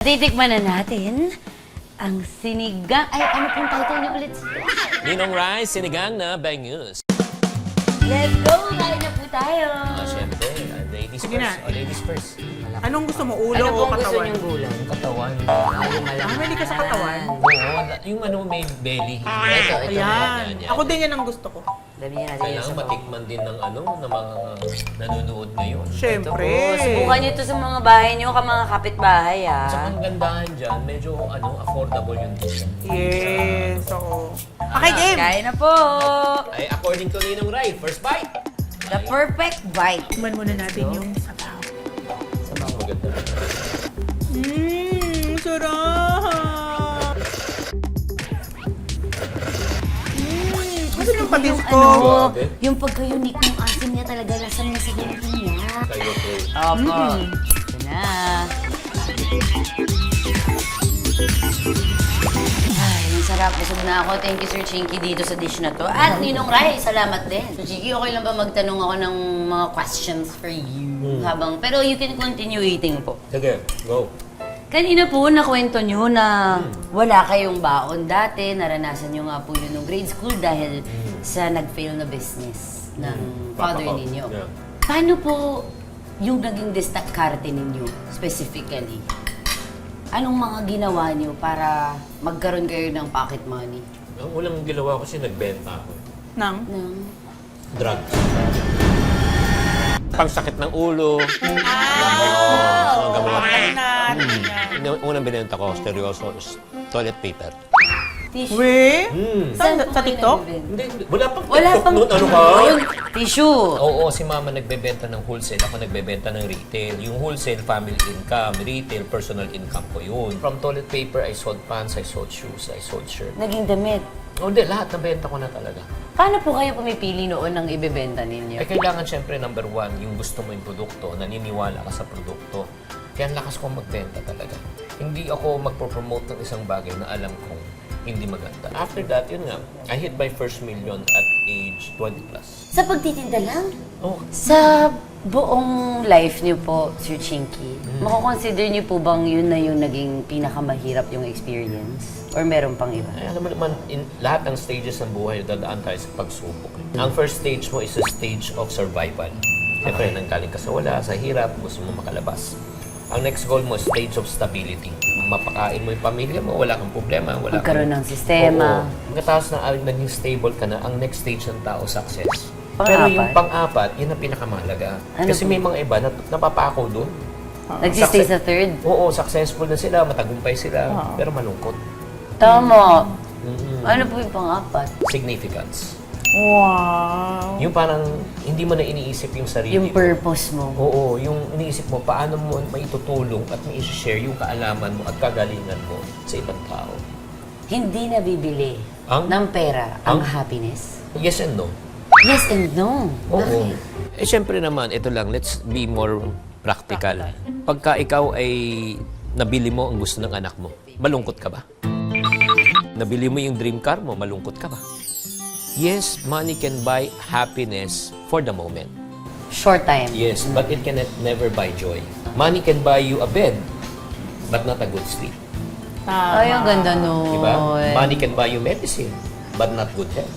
Titikman na natin ang sinigang. Ay, ano pong title niyo ulit? Ninong Rice, sinigang na bangus. Let's go! Kain na po tayo! Siyempre, ladies Sige first. na. Ladies first. Anong gusto mo? Ulo Ano o pong gusto katawan? niyong gulang? Yung katawan. Mahilig ka sa katawan? Oo, yung ano may belly. Ito. Ayan. Ako din yan ang gusto ko. Damihan natin yung Kailangan sabaw. matikman din ng ano, ng mga nanonood ngayon. Siyempre. Subukan niyo ito sa mga bahay niyo, ka mga kapitbahay, Sa ah. ang gandahan dyan, medyo affordable yung dish. Yes, oo. Okay, game! Kain na po! Ay, according to Ninong Rai, first bite. The perfect bite. Tikman muna natin yung sabaw. Mas maganda. Sarap! Gusto yung patis ko. Ano, yung pagka-unique ng asim niya talaga, lasang nasa ginitin niya. Kayo po. Opo. Ito na. Ay, ang sarap. Busog na ako. Thank you, Sir Chinky, dito sa dish na to. At Ninong Rai, salamat din. Sir Chinky, okay lang ba magtanong ako ng mga questions for you? Pero you can continue eating po. Sige, go. Kanina po, nakwento nyo na wala kayong baon dati. Naranasan nyo nga po yun nung grade school dahil sa nag-fail na business ng father Papa ko. ninyo. Yeah. Paano po yung naging distakarte ninyo specifically? Anong mga ginawa nyo para magkaroon kayo ng pocket money? Ang unang ginawa ko kasi nagbenta ako. Nang? Ng Drugs. Pangsakit ng ulo. Unang binenta ko, seryoso, is toilet paper. tissue. We? Saan po Sa kayo TikTok? nagbibenta? Hindi, wala pang Wala TikTok pang noon. Ano ka? Ayun, tissue. Oo, si mama nagbebenta ng wholesale. Ako nagbebenta ng retail. Yung wholesale, family income. Retail, personal income ko yun. From toilet paper, I sold pants, I sold shoes, I sold shirt. Naging damit. Hindi, lahat nabenta ko na talaga. Paano po kayo pumipili noon ng ibebenta ninyo? Eh, kailangan syempre, number one, yung gusto mo yung produkto, naniniwala ka sa produkto. Kaya ang lakas kong magbenta talaga. Hindi ako magpo-promote ng isang bagay na alam kong hindi maganda. After that, yun nga, I hit my first million at age 20 plus. Sa pagtitinda lang? Oh, Sa buong life niyo po, Sir Chinky, mako-consider niyo po bang yun na yung naging pinakamahirap yung experience? Or meron pang iba? ay, alam mo naman, in lahat ng stages ng buhay, dadaan tayo sa pagsubok. Ang first stage mo is a stage of survival. Siyempre, nanggaling ka sa wala, sa hirap, gusto mo makalabas. Ang next goal mo is stage of stability. Mapakain mo yung pamilya mo, wala kang problema. Wala Magkaroon kang- ng sistema. Oo. Pagkatapos na naging stable ka na, ang next stage ng tao, success. Pang-apat? Pero yung pang-apat, yun ang pinakamahalaga. Ano Kasi po? may mga iba na napapako doon. Nagsistay sa third? Oo, successful na sila, matagumpay sila, pero malungkot. Tama. Ano po yung pang-apat? Significance. Wow. Yung parang hindi mo na iniisip yung sarili Yung mo. purpose mo. Oo, yung iniisip mo paano mo maitutulong at mai-share yung kaalaman mo at kagalingan mo sa ibang tao. Hindi nabibili Ang? ng pera ang Ang? happiness. Yes and no. Yes and no. Oo. Bakit? Eh, syempre naman, ito lang, let's be more practical. Pagka ikaw ay nabili mo ang gusto ng anak mo, malungkot ka ba? Nabili mo yung dream car mo, malungkot ka ba? Yes, money can buy happiness for the moment. Short time. Yes, but it can never buy joy. Money can buy you a bed, but not a good sleep. Ay, ang ganda nun. Diba? Money can buy you medicine, but not good health.